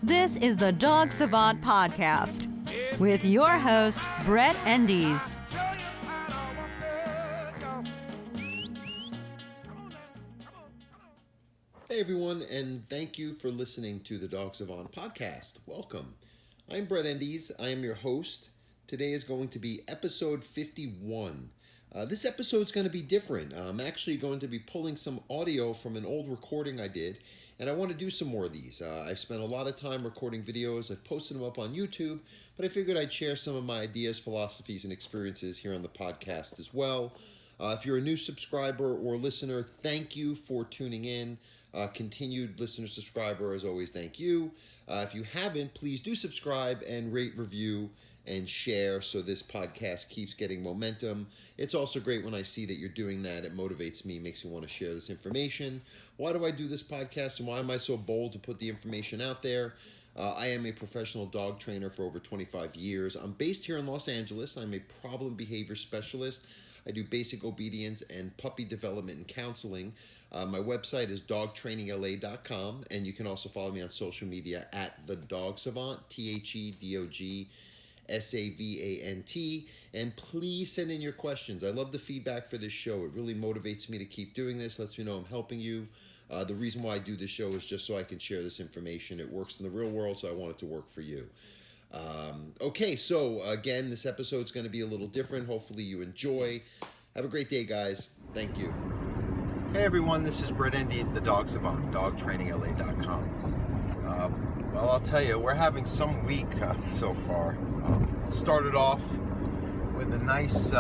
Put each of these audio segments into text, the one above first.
This is the Dog Savant Podcast with your host, Brett Endies. Hey everyone, and thank you for listening to the Dog Savant Podcast. Welcome. I'm Brett Endies. I am your host. Today is going to be episode 51. This episode is going to be different. I'm actually going to be pulling some audio from an old recording I did, and I want to do some more of these. I've spent a lot of time recording videos. I've posted them up on YouTube, but I figured I'd share some of my ideas, philosophies, and experiences here on the podcast as well. If you're a new subscriber or listener, thank you for tuning in. Continued listener, subscriber, as always, thank you. If you haven't, please do subscribe and rate, review, and share so this podcast keeps getting momentum. It's also great when I see that you're doing that. It motivates me, makes me want to share this information. Why do I do this podcast, and why am I so bold to put the information out there? I am a professional dog trainer for over 25 years. I'm based here in Los Angeles. I'm a problem behavior specialist. I do basic obedience and puppy development and counseling. My website is dogtrainingla.com, and you can also follow me on social media at the Dog Savant, TheDogSavant. And please send in your questions. I love the feedback for this show. It really motivates me to keep doing this, lets me know I'm helping you. The reason why I do this show is just so I can share this information. It works in the real world, so I want it to work for you. Okay, so again, this episode's going to be a little different. Hopefully you enjoy. Have a great day, guys. Thank you. Hey everyone, this is Brett Endies, the Dog Savant, dogtrainingla.com. Well, I'll tell you, we're having some week so far. Started off with a nice,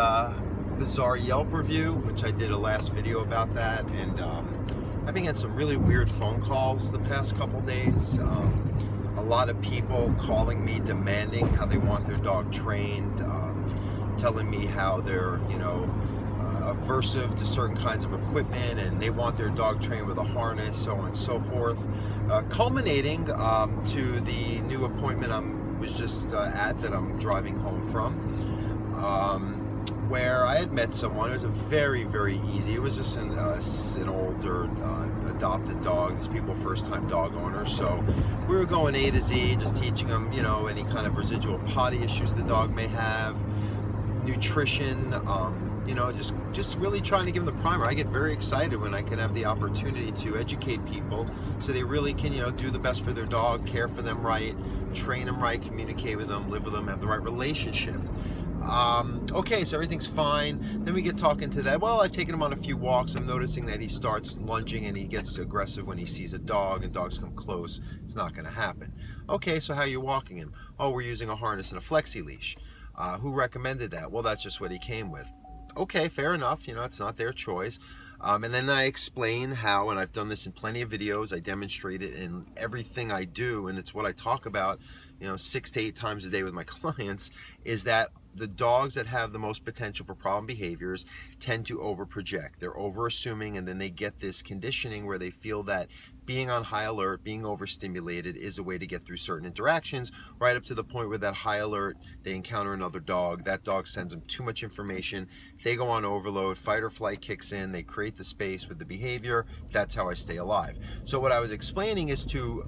bizarre Yelp review, which I did a last video about that, and I've been getting some really weird phone calls the past couple days. A lot of people calling me, demanding how they want their dog trained, telling me how they're, aversive to certain kinds of equipment, and they want their dog trained with a harness, so on and so forth. Culminating to the new appointment I was just at that I'm driving home from, where I had met someone. It was a very, very easy. It was just an older adopted dog. These people first-time dog owners. So we were going A to Z, just teaching them, any kind of residual potty issues the dog may have, nutrition, just really trying to give them the primer. I get very excited when I can have the opportunity to educate people so they really can, do the best for their dog, care for them right, train them right, communicate with them, live with them, have the right relationship. Okay, so everything's fine. Then we get talking to that. Well, I've taken him on a few walks. I'm noticing that he starts lunging and he gets aggressive when he sees a dog and dogs come close. It's not going to happen. Okay, so how are you walking him? Oh, we're using a harness and a flexi leash. Who recommended that? Well, that's just what he came with. Okay, fair enough. It's not their choice. And then I explain how, and I've done this in plenty of videos, I demonstrate it in everything I do, and it's what I talk about, 6 to 8 times a day with my clients, is that the dogs that have the most potential for problem behaviors tend to overproject. They're over-assuming, and then they get this conditioning where they feel that being on high alert, being overstimulated is a way to get through certain interactions, right up to the point where that high alert, they encounter another dog, that dog sends them too much information, they go on overload, fight or flight kicks in, they create the space with the behavior. That's how I stay alive. So what I was explaining is to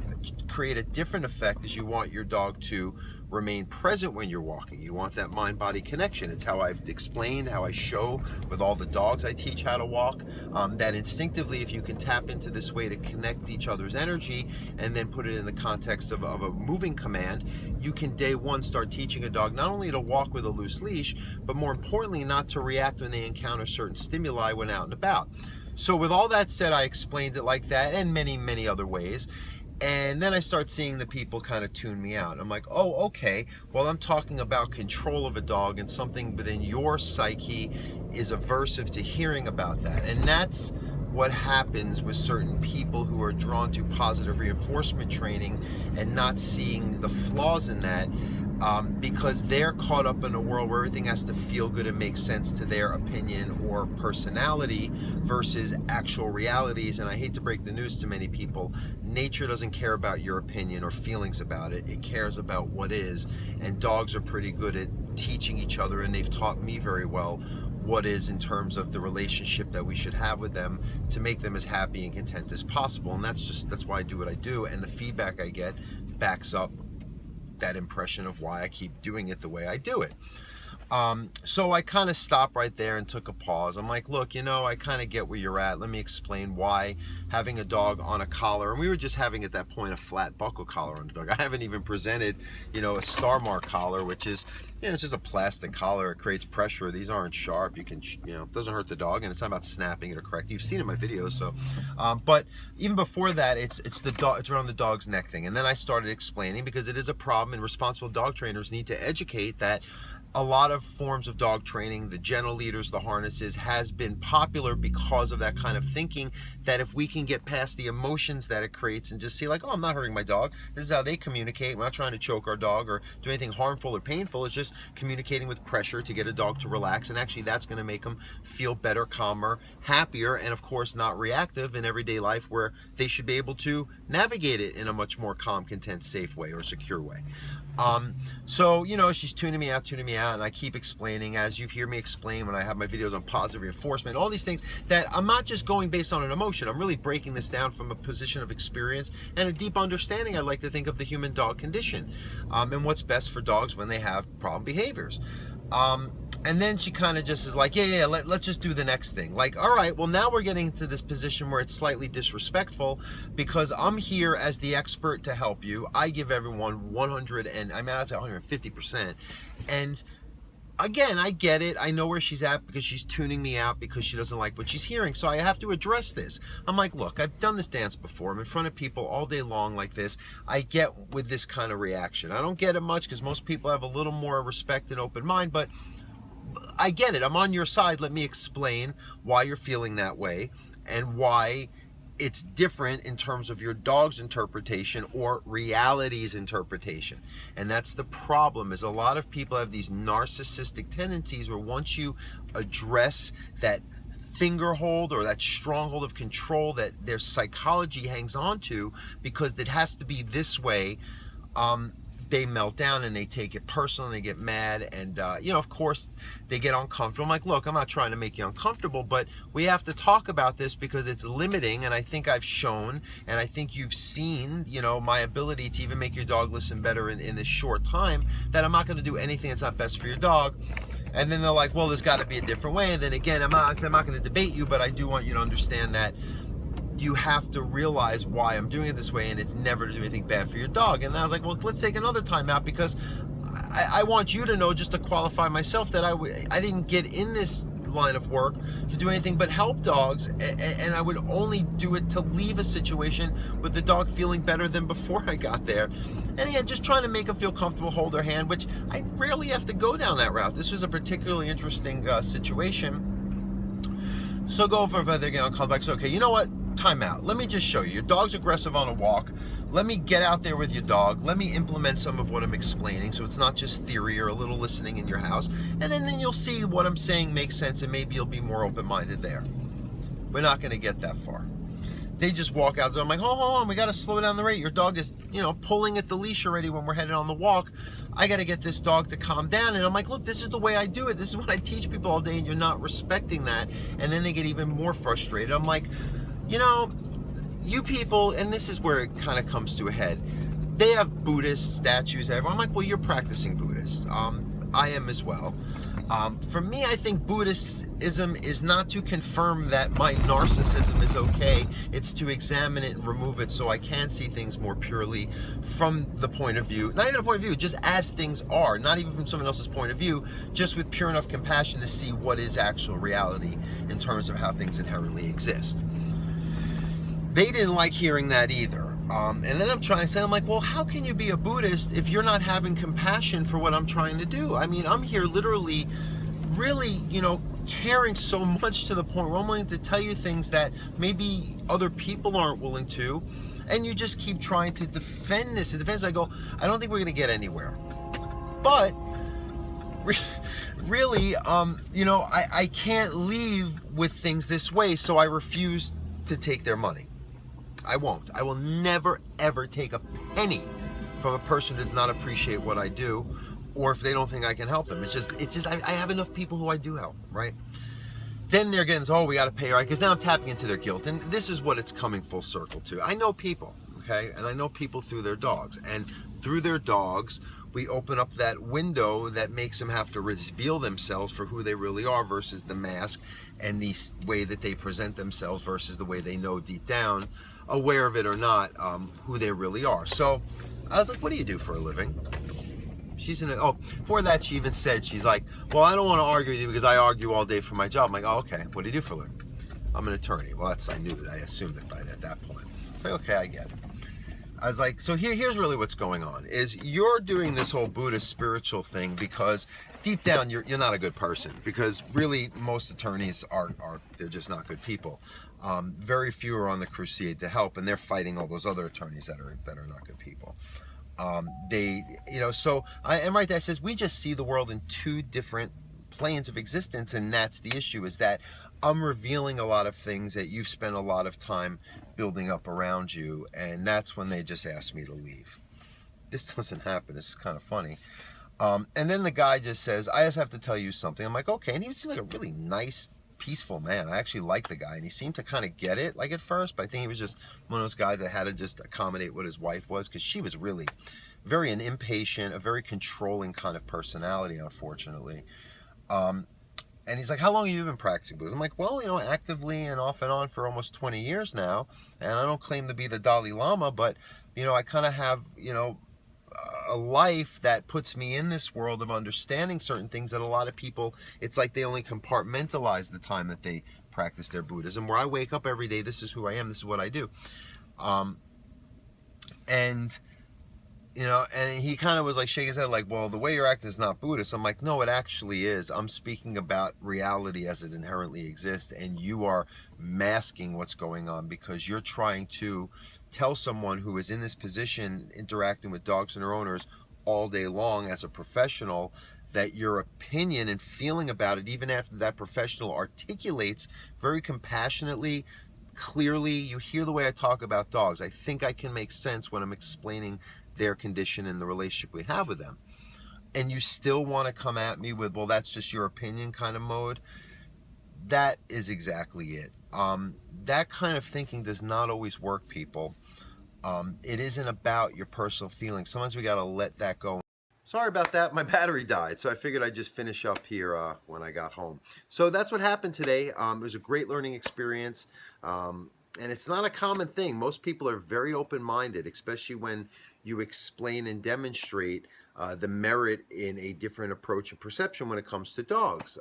create a different effect is you want your dog to remain present when you're walking. You want that mind-body connection. It's how I've explained, how I show with all the dogs I teach how to walk, that instinctively, if you can tap into this way to connect each other's energy and then put it in the context of a moving command, you can day one start teaching a dog not only to walk with a loose leash, but more importantly, not to react when they encounter certain stimuli when out and about. So with all that said, I explained it like that and many, many other ways. And then I start seeing the people kind of tune me out. I'm like, oh, okay, well, I'm talking about control of a dog, and something within your psyche is aversive to hearing about that. And that's what happens with certain people who are drawn to positive reinforcement training and not seeing the flaws in that, because they're caught up in a world where everything has to feel good and make sense to their opinion or personality versus actual realities. And I hate to break the news to many people, nature doesn't care about your opinion or feelings about it. It cares about what is. And dogs are pretty good at teaching each other, and they've taught me very well what is in terms of the relationship that we should have with them to make them as happy and content as possible. And that's why I do what I do. And the feedback I get backs up that impression of why I keep doing it the way I do it. So I kind of stopped right there and took a pause. I'm like, look, I kind of get where you're at. Let me explain why having a dog on a collar, and we were just having at that point a flat buckle collar on the dog. I haven't even presented, a star mark collar, which is, it's just a plastic collar. It creates pressure. These aren't sharp. You can, it doesn't hurt the dog, and it's not about snapping it or correcting. You've seen it in my videos. So, but even before that, it's around the dog's neck thing. And then I started explaining, because it is a problem, and responsible dog trainers need to educate that a lot of forms of dog training, the gentle leaders, the harnesses, has been popular because of that kind of thinking, that if we can get past the emotions that it creates and just see like, oh, I'm not hurting my dog. This is how they communicate. We're not trying to choke our dog or do anything harmful or painful. It's just communicating with pressure to get a dog to relax. And actually that's going to make them feel better, calmer, happier, and of course not reactive in everyday life, where they should be able to navigate it in a much more calm, content, safe way or secure way. So, she's tuning me out, and I keep explaining, as you hear me explain when I have my videos on positive reinforcement, all these things, that I'm not just going based on an emotion. I'm really breaking this down from a position of experience and a deep understanding, I like to think, of the human dog condition, and what's best for dogs when they have problem behaviors. And then she kind of just is like, let's just do the next thing. Like, all right, well, now we're getting to this position where it's slightly disrespectful, because I'm here as the expert to help you. I give everyone 150%. And again, I get it. I know where she's at, because she's tuning me out because she doesn't like what she's hearing. So I have to address this. I'm like, look, I've done this dance before. I'm in front of people all day long like this. I get with this kind of reaction. I don't get it much, because most people have a little more respect and open mind, but I get it. I'm on your side. Let me explain why you're feeling that way and why it's different in terms of your dog's interpretation or reality's interpretation. And that's the problem, is a lot of people have these narcissistic tendencies where once you address that finger hold or that stronghold of control that their psychology hangs on to, because it has to be this way, they melt down and they take it personal and they get mad, and of course they get uncomfortable. I'm like, look, I'm not trying to make you uncomfortable, but we have to talk about this because it's limiting, and I think I've shown, and I think you've seen, my ability to even make your dog listen better in this short time, that I'm not going to do anything that's not best for your dog. And then they're like, well, there's got to be a different way. And then again, I'm not going to debate you, but I do want you to understand that you have to realize why I'm doing it this way, and it's never to do anything bad for your dog. And I was like, well, let's take another time out, because I want you to know, just to qualify myself, that I didn't get in this line of work to do anything but help dogs, and I would only do it to leave a situation with the dog feeling better than before I got there. And yeah, just trying to make them feel comfortable, hold their hand, which I rarely have to go down that route. This was a particularly interesting situation. So go for further again on callbacks. Okay, you know what? Time out. Let me just show you. Your dog's aggressive on a walk. Let me get out there with your dog. Let me implement some of what I'm explaining, so it's not just theory or a little listening in your house. And then you'll see what I'm saying makes sense, and maybe you'll be more open-minded there. We're not going to get that far. They just walk out there. I'm like, hold on, we got to slow down the rate. Your dog is, pulling at the leash already when we're headed on the walk. I got to get this dog to calm down. And I'm like, look, this is the way I do it. This is what I teach people all day, and you're not respecting that. And then they get even more frustrated. I'm like, you people, and this is where it kind of comes to a head. They have Buddhist statues. I'm like, well, you're practicing Buddhist. I am as well. For me, I think Buddhism is not to confirm that my narcissism is okay. It's to examine it and remove it, so I can see things more purely from the point of view, not even a point of view, just as things are, not even from someone else's point of view, just with pure enough compassion to see what is actual reality in terms of how things inherently exist. They didn't like hearing that either. And then I'm trying to say, I'm like, well, how can you be a Buddhist if you're not having compassion for what I'm trying to do? I mean, I'm here literally, really, caring so much to the point where I'm willing to tell you things that maybe other people aren't willing to, and you just keep trying to defend this. It defends. I go, I don't think we're going to get anywhere. But really, I can't leave with things this way, so I refuse to take their money. I won't. I will never, ever take a penny from a person who does not appreciate what I do, or if they don't think I can help them. It's just I have enough people who I do help, right? Then they're getting, oh, we got to pay, right? Because now I'm tapping into their guilt. And this is what it's coming full circle to. I know people. okay? And I know people through their dogs. And through their dogs, we open up that window that makes them have to reveal themselves for who they really are versus the mask and the way that they present themselves versus the way they know deep down, aware of it or not, who they really are. So I was like, what do you do for a living? For that she even said, she's like, well, I don't want to argue with you because I argue all day for my job. I'm like, oh, okay, what do you do for a living? I'm an attorney. Well, I assumed it at that point. It's like, okay, I get it. I was like, so here's really what's going on, is you're doing this whole Buddhist spiritual thing because deep down you're not a good person, because really most attorneys they're just not good people. Very few are on the crusade to help, and they're fighting all those other attorneys that are not good people. So right there says we just see the world in two different planes of existence, and that's the issue, is that I'm revealing a lot of things that you've spent a lot of time building up around you, and that's when they just asked me to leave. This doesn't happen. It's kind of funny. And then the guy just says, I just have to tell you something. I'm like, okay. And he seemed like a really nice, peaceful man. I actually liked the guy, and he seemed to kind of get it, like at first, but I think he was just one of those guys that had to just accommodate what his wife was, because she was really very impatient, a very controlling kind of personality, unfortunately. And he's like, how long have you been practicing Buddhism? I'm like, well, actively and off and on for almost 20 years now. And I don't claim to be the Dalai Lama, but, I kind of have, a life that puts me in this world of understanding certain things that a lot of people, it's like they only compartmentalize the time that they practice their Buddhism. Where I wake up every day, this is who I am, this is what I do. And he kind of was like shaking his head like, well, the way you're acting is not Buddhist. I'm like, no, it actually is. I'm speaking about reality as it inherently exists, and you are masking what's going on because you're trying to tell someone who is in this position interacting with dogs and their owners all day long as a professional that your opinion and feeling about it, even after that professional articulates very compassionately, clearly, you hear the way I talk about dogs. I think I can make sense when I'm explaining their condition and the relationship we have with them. And you still want to come at me with, well, that's just your opinion kind of mode. That is exactly it. That kind of thinking does not always work, people. It isn't about your personal feelings. Sometimes we got to let that go. Sorry about that. My battery died, so I figured I'd just finish up here when I got home. So that's what happened today. It was a great learning experience. And it's not a common thing. Most people are very open-minded, especially when you explain and demonstrate the merit in a different approach and perception when it comes to dogs.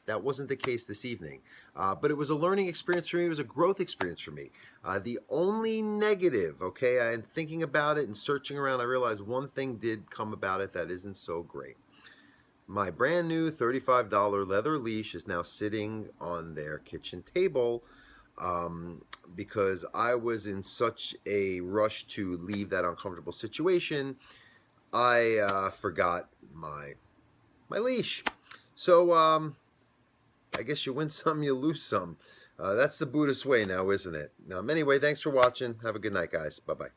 That wasn't the case this evening. But it was a learning experience for me. It was a growth experience for me. The only negative, okay, I'm thinking about it and searching around, I realized one thing did come about it that isn't so great. My brand new $35 leather leash is now sitting on their kitchen table because I was in such a rush to leave that uncomfortable situation. I forgot my leash. So I guess you win some, you lose some. That's the Buddhist way now, isn't it? Anyway, thanks for watching. Have a good night, guys. Bye-bye.